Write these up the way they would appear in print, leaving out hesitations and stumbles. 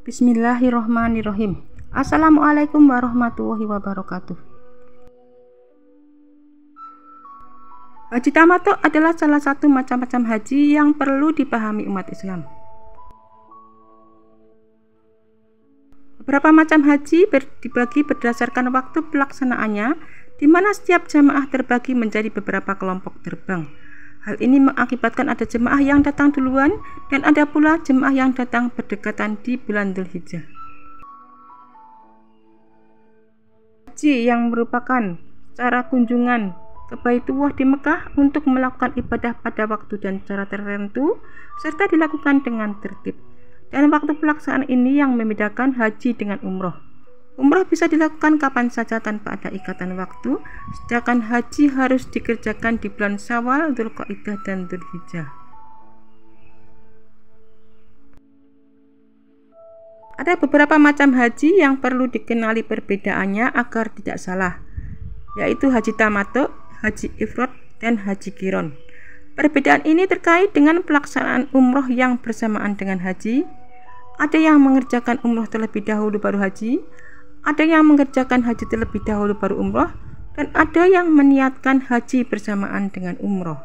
Bismillahirrohmanirrohim. Assalamualaikum warahmatullahi wabarakatuh. Haji tamattu adalah salah satu macam-macam haji yang perlu dipahami umat Islam. Beberapa macam haji dibagi berdasarkan waktu pelaksanaannya, di mana setiap jamaah terbagi menjadi beberapa kelompok terbang. Hal ini mengakibatkan ada jemaah yang datang duluan dan ada pula jemaah yang datang berdekatan di bulan Dzulhijjah. Haji yang merupakan cara kunjungan ke Baitullah di Mekah untuk melakukan ibadah pada waktu dan cara tertentu serta dilakukan dengan tertib. Dan waktu pelaksanaan ini yang membedakan haji dengan umroh. Umroh bisa dilakukan kapan saja tanpa ada ikatan waktu, sedangkan haji harus dikerjakan di bulan Syawal, Dzulqa'dah, dan Dzulhijjah. Ada beberapa macam haji yang perlu dikenali perbedaannya agar tidak salah, yaitu haji tamattu, haji ifrad, dan haji qiron. Perbedaan ini terkait dengan pelaksanaan umroh yang bersamaan dengan haji. Ada yang mengerjakan umroh terlebih dahulu baru haji, ada yang mengerjakan haji terlebih dahulu baru umroh, dan ada yang meniatkan haji bersamaan dengan umroh.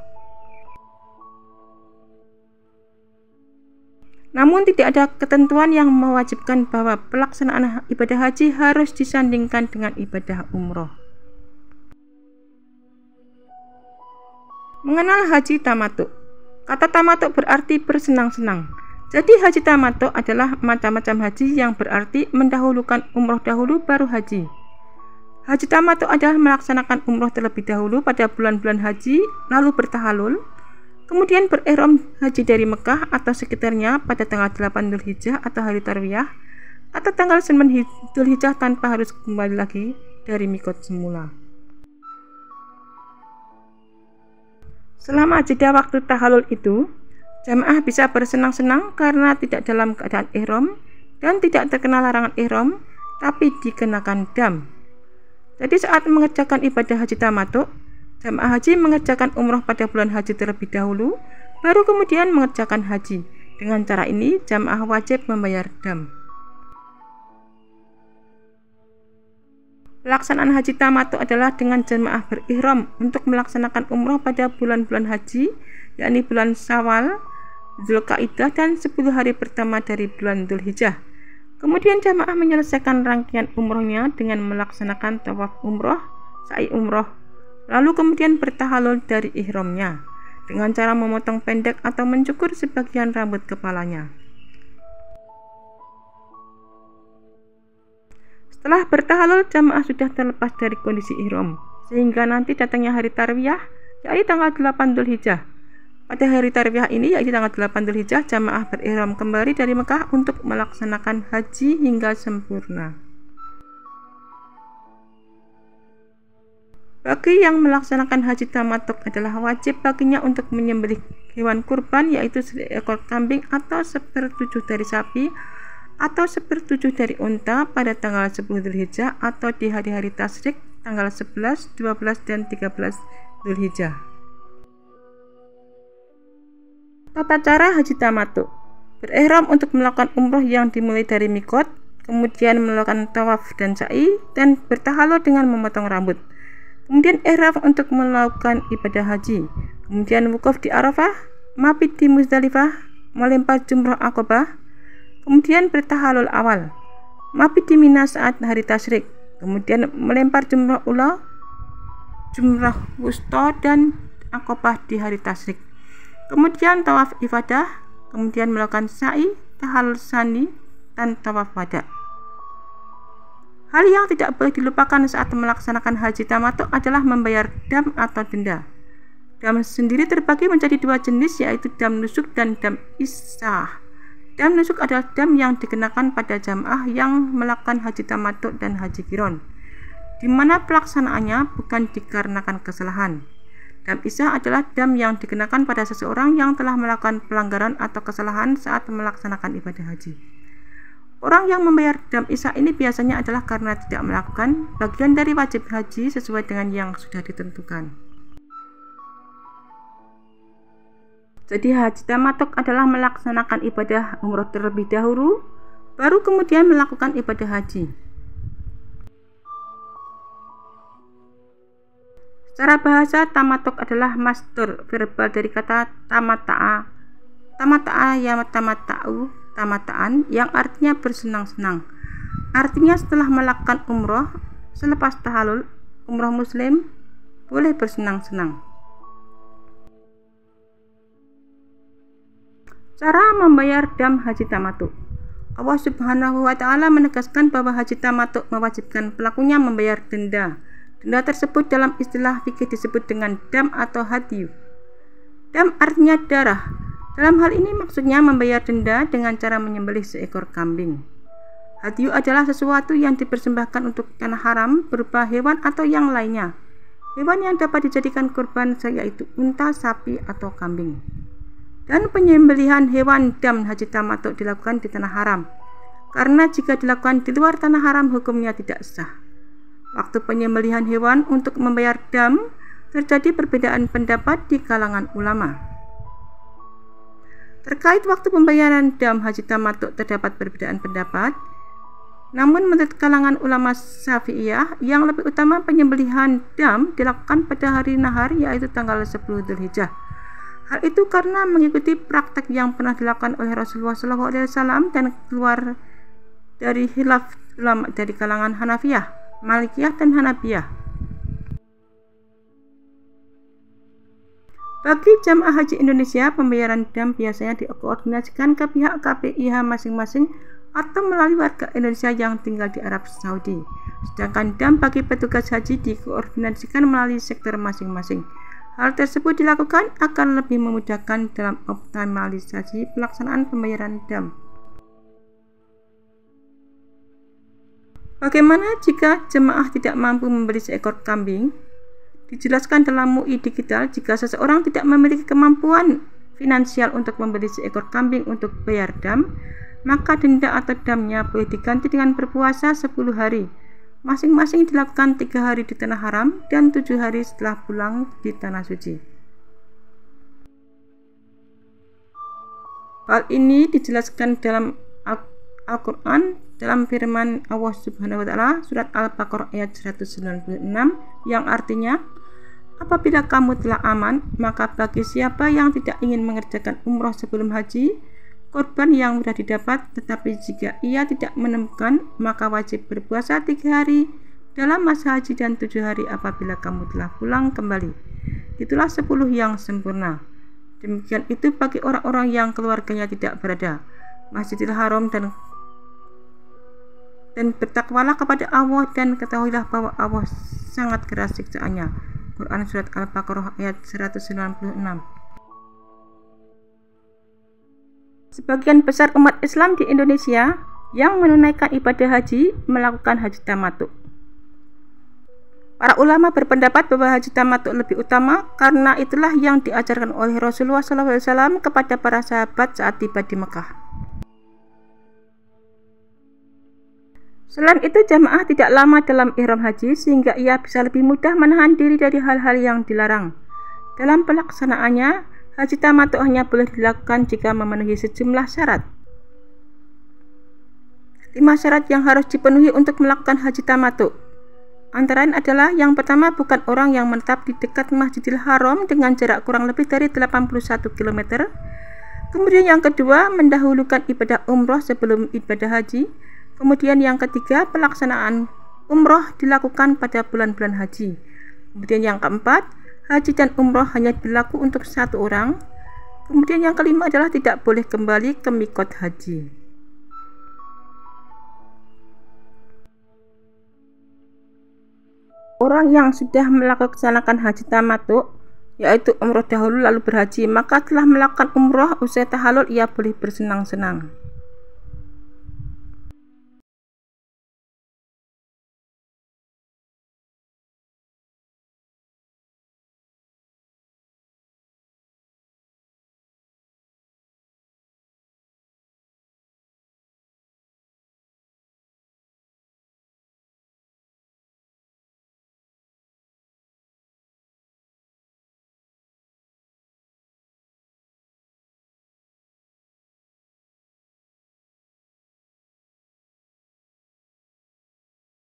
Namun tidak ada ketentuan yang mewajibkan bahwa pelaksanaan ibadah haji harus disandingkan dengan ibadah umroh. Mengenal haji tamattu. Kata tamattu berarti bersenang-senang. Jadi haji tamattu adalah macam-macam haji yang berarti mendahulukan umroh dahulu baru haji. Haji tamattu adalah melaksanakan umroh terlebih dahulu pada bulan-bulan haji, lalu bertahalul, kemudian berihram haji dari Mekah atau sekitarnya pada tanggal 8 Dzulhijjah atau hari tarwiyah, atau tanggal 9 Dzulhijjah tanpa harus kembali lagi dari mikot semula. Selama jeda waktu tahalul itu, jamaah bisa bersenang-senang karena tidak dalam keadaan ihram dan tidak terkena larangan ihram, tapi dikenakan dam. Jadi saat mengerjakan ibadah haji tamattu, jamaah haji mengerjakan umroh pada bulan haji terlebih dahulu, baru kemudian mengerjakan haji. Dengan cara ini, jamaah wajib membayar dam. Pelaksanaan haji tamattu adalah dengan jamaah berihram untuk melaksanakan umroh pada bulan-bulan haji, yakni bulan Syawal, Dzulqa'dah, dan 10 hari pertama dari bulan Dzulhijjah. Kemudian jamaah menyelesaikan rangkaian umrohnya dengan melaksanakan tawaf umroh, sa'i umroh, lalu kemudian bertahalul dari ihramnya dengan cara memotong pendek atau mencukur sebagian rambut kepalanya. Setelah bertahalul, jamaah sudah terlepas dari kondisi ihram, sehingga nanti datangnya hari tarwiyah, yakni tanggal 8 Dzulhijjah. Pada hari tarwiyah ini, yaitu tanggal 8 Dzulhijjah, jamaah berihram kembali dari Mekah untuk melaksanakan haji hingga sempurna. Bagi yang melaksanakan haji tamattu adalah wajib baginya untuk menyembelih hewan kurban, yaitu seekor kambing atau 1/7 dari sapi atau 1/7 dari unta pada tanggal 10 Dzulhijjah atau di hari-hari tasyrik tanggal 11, 12, dan 13 Dzulhijjah. Tata cara haji tamattu. Berihram untuk melakukan umroh yang dimulai dari mikot, kemudian melakukan tawaf dan sa'i, dan bertahalul dengan memotong rambut. Kemudian ihram untuk melakukan ibadah haji. Kemudian wukuf di Arafah, mabit di Muzdalifah, melempar jumrah Aqabah. Kemudian bertahalul awal, mabit di Mina saat hari tasyrik. Kemudian melempar jumrah ula, jumrah wusta, dan Aqabah di hari tasyrik. Kemudian tawaf ifadah, kemudian melakukan sa'i, tahallul tsani, dan tawaf wada. Hal yang tidak boleh dilupakan saat melaksanakan haji tamattu adalah membayar dam atau denda. Dam sendiri terbagi menjadi 2 jenis, yaitu dam nusuk dan dam isah. Dam nusuk adalah dam yang dikenakan pada jamaah yang melakukan haji tamattu dan haji qiron, di mana pelaksanaannya bukan dikarenakan kesalahan. Dam isah adalah dam yang dikenakan pada seseorang yang telah melakukan pelanggaran atau kesalahan saat melaksanakan ibadah haji. Orang yang membayar dam isah ini biasanya adalah karena tidak melakukan bagian dari wajib haji sesuai dengan yang sudah ditentukan. Jadi haji tamattu adalah melaksanakan ibadah umroh terlebih dahulu, baru kemudian melakukan ibadah haji. Secara bahasa, tamatuk adalah masdar verbal dari kata tamata'a. Tamata'a ya tamata'u, tamataan, yang artinya bersenang-senang. Artinya setelah melakukan umroh, selepas tahallul, umroh muslim boleh bersenang-senang. Cara membayar dam haji tamattu. Allah Subhanahu wa Ta'ala menegaskan bahwa haji tamattu mewajibkan pelakunya membayar denda. Denda tersebut dalam istilah fikih disebut dengan dam atau hadyu. Dam artinya darah. Dalam hal ini maksudnya membayar denda dengan cara menyembelih seekor kambing. Hadyu adalah sesuatu yang dipersembahkan untuk tanah haram berupa hewan atau yang lainnya. Hewan yang dapat dijadikan kurban yaitu unta, sapi, atau kambing. Dan penyembelihan hewan dam haji tamattu dilakukan di tanah haram, karena jika dilakukan di luar tanah haram hukumnya tidak sah. Waktu penyembelihan hewan untuk membayar dam terjadi perbedaan pendapat di kalangan ulama. Terkait waktu pembayaran dam haji tamattu terdapat perbedaan pendapat. Namun menurut kalangan ulama Syafi'iyah, yang lebih utama penyembelihan dam dilakukan pada hari nahar, yaitu tanggal 10 Dzulhijjah. Hal itu karena mengikuti praktek yang pernah dilakukan oleh Rasulullah SAW dan keluar dari khilaf ulama dari kalangan Hanafiyah, Malikiyah, dan Hanabiyah. Bagi jamaah haji Indonesia, pembayaran dam biasanya dikoordinasikan ke pihak KPIH masing-masing atau melalui warga Indonesia yang tinggal di Arab Saudi. Sedangkan dam bagi petugas haji dikoordinasikan melalui sektor masing-masing. Hal tersebut dilakukan akan lebih memudahkan dalam optimalisasi pelaksanaan pembayaran dam. Bagaimana jika jemaah tidak mampu membeli seekor kambing? Dijelaskan dalam MUI Digital, jika seseorang tidak memiliki kemampuan finansial untuk membeli seekor kambing untuk bayar dam, maka denda atau damnya boleh diganti dengan berpuasa 10 hari. Masing-masing dilakukan 3 hari di tanah haram dan 7 hari setelah pulang di tanah suci. Hal ini dijelaskan dalam Al-Quran dalam firman Allah Subhanahu wa Ta'ala surat Al-Baqarah ayat 196 yang artinya, apabila kamu telah aman, maka bagi siapa yang tidak ingin mengerjakan umroh sebelum haji, korban yang mudah didapat, tetapi jika ia tidak menemukan, maka wajib berpuasa 3 hari dalam masa haji dan 7 hari apabila kamu telah pulang kembali. Itulah 10 yang sempurna. Demikian itu bagi orang-orang yang keluarganya tidak berada Masjidil Haram, dan bertakwalah kepada Allah dan ketahuilah bahwa Allah sangat keras siksaannya. Quran surat Al-Baqarah ayat 196. Sebagian besar umat Islam di Indonesia yang menunaikan ibadah haji melakukan haji tamattu. Para ulama berpendapat bahwa haji tamattu lebih utama karena itulah yang diajarkan oleh Rasulullah SAW kepada para sahabat saat tiba di Mekah. Selain itu, jamaah tidak lama dalam ihram haji sehingga ia bisa lebih mudah menahan diri dari hal-hal yang dilarang. Dalam pelaksanaannya, haji tamattu hanya boleh dilakukan jika memenuhi sejumlah syarat. 5 syarat yang harus dipenuhi untuk melakukan haji tamattu. Antara lain adalah, yang pertama, bukan orang yang menetap di dekat Masjidil Haram dengan jarak kurang lebih dari 81 km. Kemudian yang kedua, mendahulukan ibadah umroh sebelum ibadah haji. Kemudian yang ketiga, pelaksanaan umroh dilakukan pada bulan-bulan haji. Kemudian yang keempat, haji dan umroh hanya berlaku untuk 1 orang. Kemudian yang kelima adalah tidak boleh kembali ke mikot haji. Orang yang sudah melaksanakan haji tamattu, yaitu umroh dahulu lalu berhaji, maka telah melakukan umroh usai tahallul ia boleh bersenang-senang.